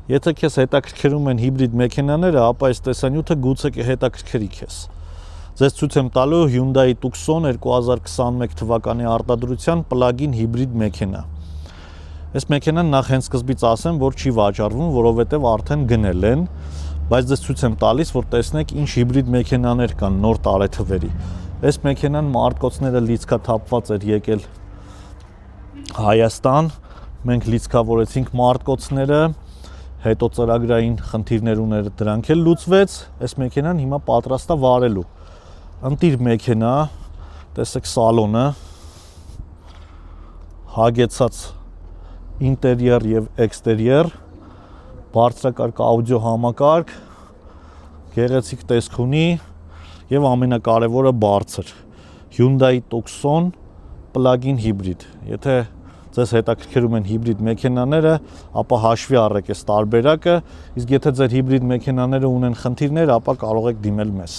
Եթե քեզ հետաքրքրում են հիբրիդ մեքենաները, ապա այս տեսանյութը գուցե կհետաքրքրի քեզ։ Ձեզ ցույց եմ տալու Hyundai Tucson 2021 թվականի արտադրության պլագին հիբրիդ մեքենա։ Այս մեքենան նախ հենց սկզբից ասեմ, որ չի վաճառվում, որովհետև արդեն գնել են, բայց ձեզ ցույց եմ տալիս, որ տեսնեք ինչ հիբրիդ մեքենաներ կան նոր տարեթվերի։ Այս մեքենան մարտկոցները լիցքաթափված էր եկել Հայաստան, մենք լիցքավորեցինք մարտկոցները, հետո ծրագրային խնդիրներ ուներ, դրանք էլ լուծվեց, այս մեքենան հիմա պատրաստ է վարելու։ Ընտիր մեքենա, տեսեք սալոնը, հագեցած ինտերիեր եւ էքստերիեր, բարձրակարգ աուդիո համակարգ, գեղեցիկ տեսք ունի եւ ամենակարևորը բարձր Hyundai Tucson plug-in հիբրիդ։ Եթե ձեզ հետաքրքրում են հիբրիդ մեքենաները, ապա հաշվի առեք այս տարբերակը, իսկ եթե ձեր հիբրիդ մեքենաները ունեն խնդիրներ, ապա կարող եք դիմել մեզ։